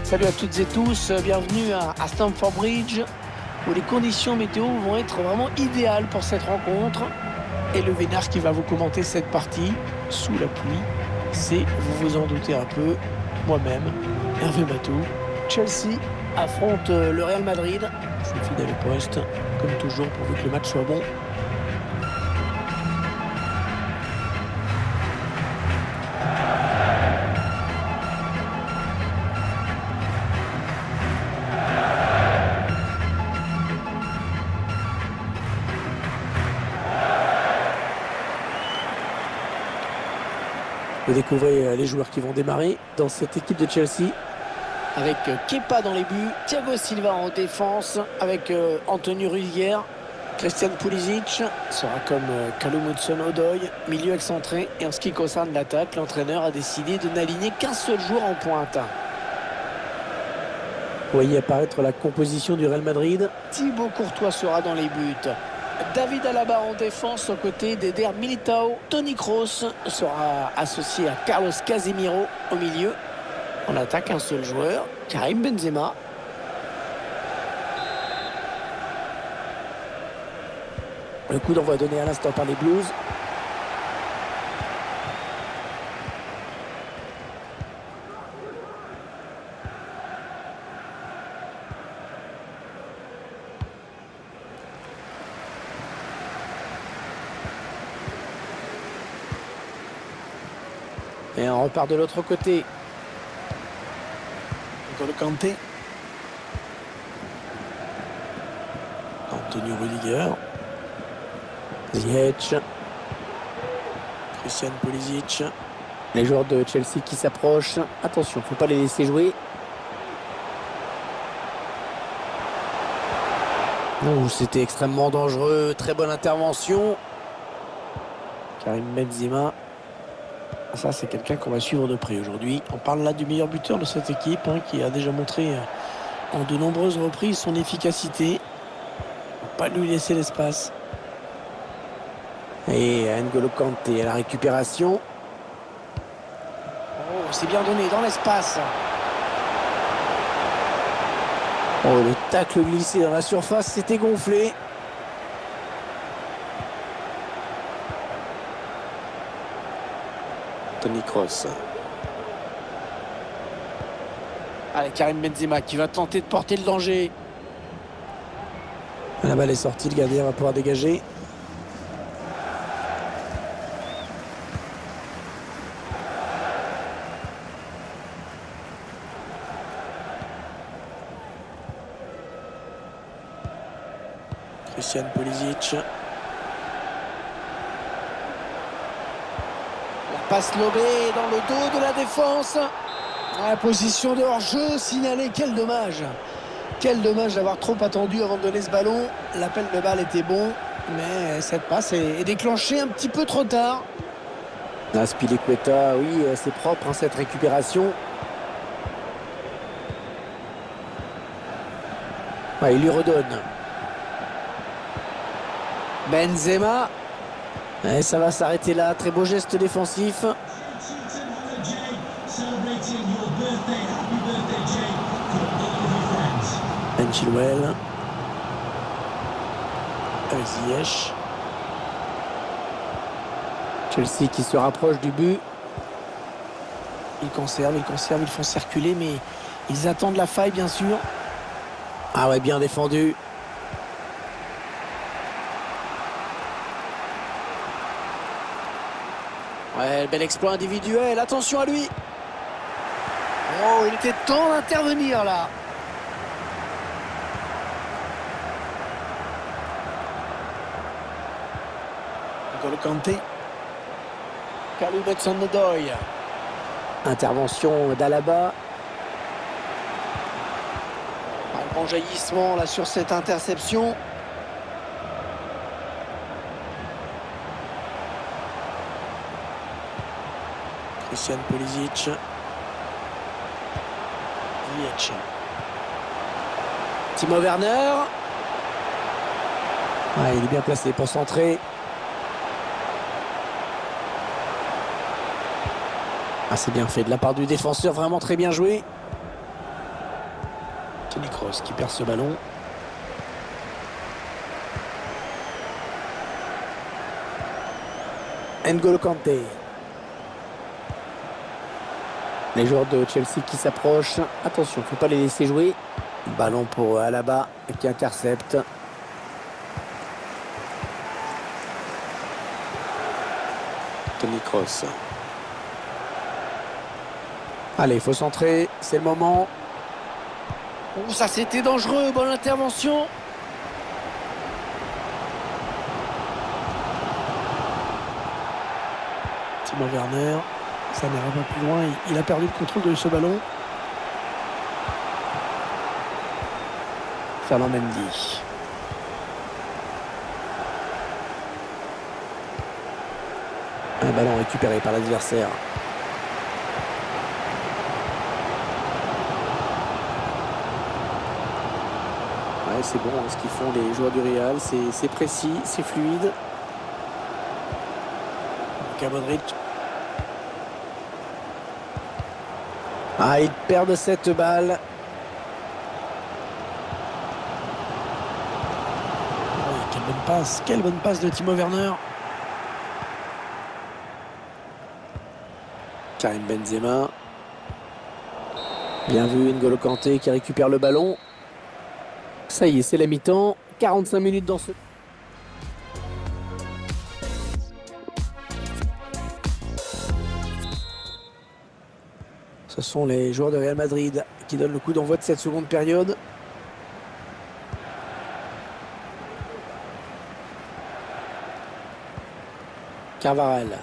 Salut à toutes et tous, bienvenue à Stamford Bridge où les conditions météo vont être vraiment idéales pour cette rencontre. Et le Vénard qui va vous commenter cette partie sous la pluie, c'est, vous vous en doutez un peu, moi-même, Hervé Matou. Chelsea affronte le Real Madrid. Je suis fidèle au poste, comme toujours, pourvu que le match soit bon. Vous découvrez les joueurs qui vont démarrer dans cette équipe de Chelsea. Avec Kepa dans les buts, Thiago Silva en défense, avec Antonio Rudiger, Christian Pulisic sera comme Callum Hudson-Odoi, milieu excentré. Et en ce qui concerne l'attaque, l'entraîneur a décidé de n'aligner qu'un seul joueur en pointe. Vous voyez apparaître la composition du Real Madrid. Thibaut Courtois sera dans les buts. David Alaba en défense aux côtés d'Eder Militao. Toni Kroos sera associé à Carlos Casemiro au milieu. On attaque un seul joueur, Karim Benzema. Le coup d'envoi donné à l'instant par les Blues. Et on repart de l'autre côté. N'Golo Kanté. Antonio Rudiger. Ziyech. Christian Pulisic. Les joueurs de Chelsea qui s'approchent. Attention, il ne faut pas les laisser jouer. Oh, c'était extrêmement dangereux. Très bonne intervention. Karim Benzema. Ça, c'est quelqu'un qu'on va suivre de près aujourd'hui. On parle là du meilleur buteur de cette équipe, qui a déjà montré en de nombreuses reprises son efficacité. Pas lui laisser l'espace. Et N'Golo Kanté à la récupération. Oh, c'est bien donné dans l'espace. Oh, le tacle glissé dans la surface, c'était gonflé. Toni Kroos. Allez, Karim Benzema qui va tenter de porter le danger. La balle est sortie, le gardien va pouvoir dégager. Christian Pulisic. Passe lobée dans le dos de la défense. La position de hors-jeu signalée. Quel dommage. Quel dommage d'avoir trop attendu avant de donner ce ballon. L'appel de balle était bon, mais cette passe est déclenchée un petit peu trop tard. Azpilicueta, oui, c'est propre cette récupération. Ouais, il lui redonne. Benzema. Et ça va s'arrêter là, très beau geste défensif. Ben Chilwell. Avec Ziyech. Chelsea qui se rapproche du but. Ils conservent, ils font circuler, mais ils attendent la faille bien sûr. Ah ouais, bien défendu. Ouais, bel exploit individuel, attention à lui. Oh, il était temps d'intervenir là. N'Golo Kanté. Callum Hudson-Odoi. Intervention d'Alaba. Un grand jaillissement là sur cette interception. Christian Pulisic. Ziyech. Timo Werner. Ouais, il est bien placé pour centrer. Ah, c'est bien fait de la part du défenseur, vraiment très bien joué. Toni Kroos qui perd ce ballon. N'Golo Kanté. Les joueurs de Chelsea qui s'approchent. Attention, il ne faut pas les laisser jouer. Ballon pour Alaba qui intercepte. Toni Kroos. Allez, il faut centrer. C'est le moment. Oh, ça c'était dangereux. Bonne intervention. Timo Werner. Ça n'ira pas plus loin. Il a perdu le contrôle de ce ballon. Ferland Mendy. Un ballon récupéré par l'adversaire. Ouais, c'est bon hein, ce qu'ils font les joueurs du Real. C'est précis, c'est fluide. Luka Modric. Ah, ils perdent cette balle. Oh, quelle bonne passe de Timo Werner. Karim Benzema. Bien vu, N'Golo Kanté qui récupère le ballon. Ça y est, c'est la mi-temps. 45 minutes dans ce... Ce sont les joueurs de Real Madrid qui donnent le coup d'envoi de cette seconde période. Carvajal.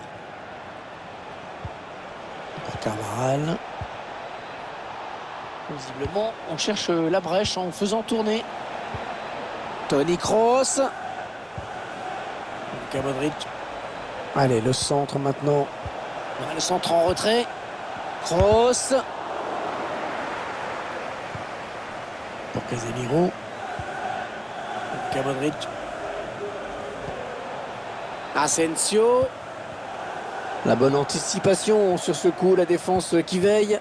Carvajal. Visiblement, on cherche la brèche en faisant tourner. Toni Kroos. Luka Modric. Allez, le centre maintenant. Le centre en retrait. Kroos. Pour Casemiro. Luka Modric. Asensio. La bonne anticipation sur ce coup, la défense qui veille.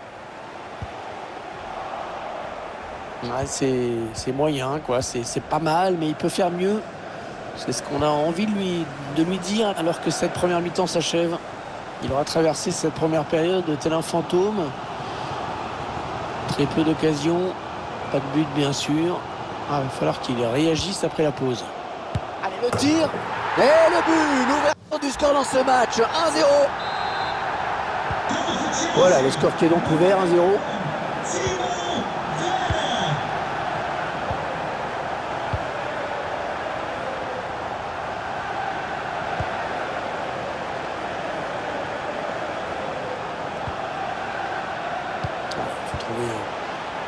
Ouais, c'est moyen, quoi. C'est pas mal, mais il peut faire mieux. C'est ce qu'on a envie de lui dire alors que cette première mi-temps s'achève. Il aura traversé cette première période tel un fantôme. Très peu d'occasions. Pas de but, bien sûr. Ah, il va falloir qu'il réagisse après la pause. Allez, le tir. Et le but, l'ouverture du score dans ce match. 1-0. Voilà, le score qui est donc ouvert, 1-0.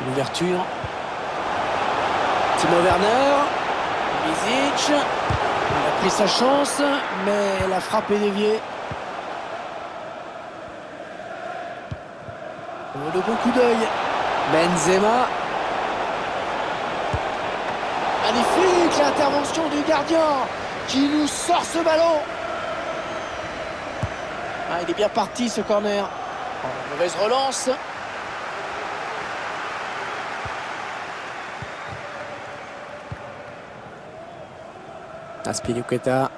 Une ouverture. Timo Werner. Pulisic. Il a pris sa chance, mais la frappe est déviée. De bon coup d'œil. Benzema. Magnifique l'intervention du gardien qui nous sort ce ballon. Ah, il est bien parti ce corner. Mauvaise relance. Azpilicueta.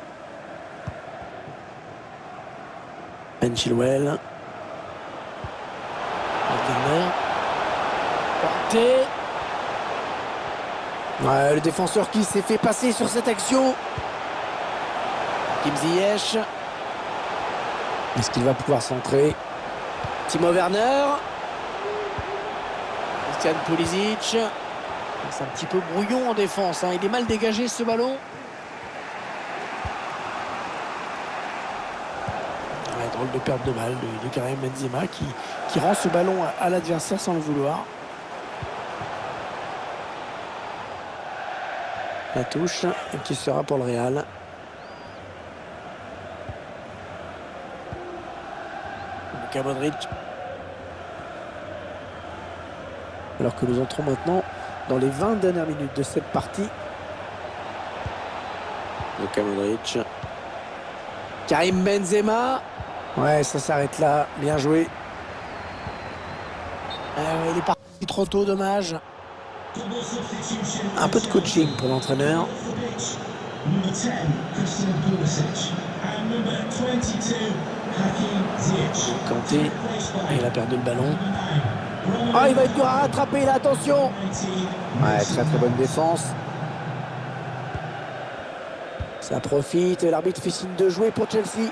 Ben Chilwell. Kanté. Ouais, le défenseur qui s'est fait passer sur cette action. Kim Ziyech. Est-ce qu'il va pouvoir centrer? Timo Werner. Christian Pulisic. C'est un petit peu brouillon en défense, hein. Il est mal dégagé ce ballon. Ouais, drôle de perte de balle de Karim Benzema qui rend ce ballon à l'adversaire sans le vouloir. La touche qui sera pour le Real. Luka Modric. Alors que nous entrons maintenant dans les 20 dernières minutes de cette partie. Luka Modric. Karim Benzema. Ouais, ça s'arrête là. Bien joué. Il est parti trop tôt, dommage. Un peu de coaching pour l'entraîneur. Kanté, il a perdu le ballon. Ah, il va être dur à rattraper là, attention. Ouais, très très bonne défense. Ça profite, l'arbitre fait signe de jouer pour Chelsea.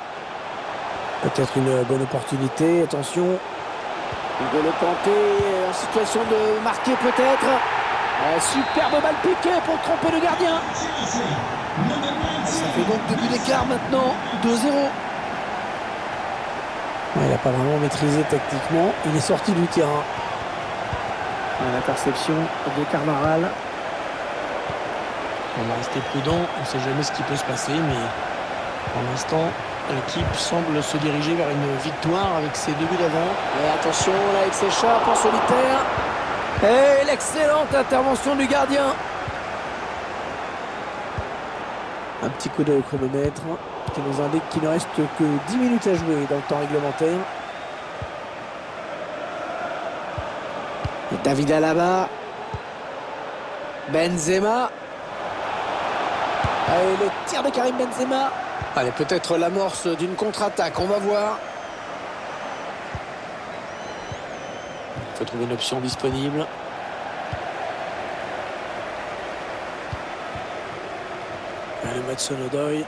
Peut-être une bonne opportunité, attention. N'Golo Kanté en situation de marquer peut-être. Superbe balle piquée pour tromper le gardien. Ça fait donc 2 buts d'écart maintenant, 2-0. Ouais, il n'a pas vraiment maîtrisé tactiquement, il est sorti du terrain. L'interception de Carvajal. On va rester prudent, on ne sait jamais ce qui peut se passer, mais pour l'instant, l'équipe semble se diriger vers une victoire avec ses 2 buts d'avant. Et attention, là, il s'échappe en solitaire. Et l'excellente intervention du gardien. Un petit coup d'œil au chronomètre qui nous indique qu'il ne reste que 10 minutes à jouer dans le temps réglementaire. Et David Alaba. Benzema. Allez, le tir de Karim Benzema. Allez, peut-être l'amorce d'une contre-attaque, on va voir. Il faut trouver une option disponible. Allez, Hudson-Odoi.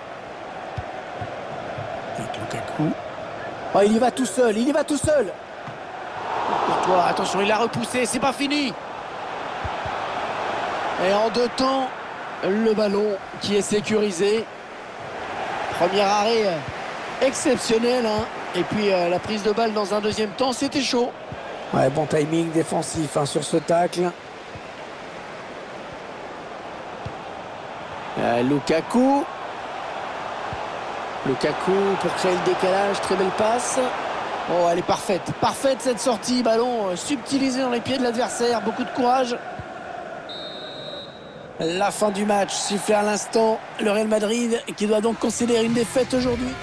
Avec Lukaku. Oh, il y va tout seul, il y va tout seul. Courtois, attention, il l'a repoussé, c'est pas fini. Et en 2 temps, le ballon qui est sécurisé. Premier arrêt exceptionnel, hein. Et puis la prise de balle dans un deuxième temps, c'était chaud. Ouais, bon timing défensif hein, sur ce tacle. Lukaku. Lukaku pour créer le décalage, très belle passe. Oh, elle est parfaite. Parfaite cette sortie, ballon subtilisé dans les pieds de l'adversaire, beaucoup de courage. La fin du match, sifflé à l'instant, le Real Madrid qui doit donc considérer une défaite aujourd'hui.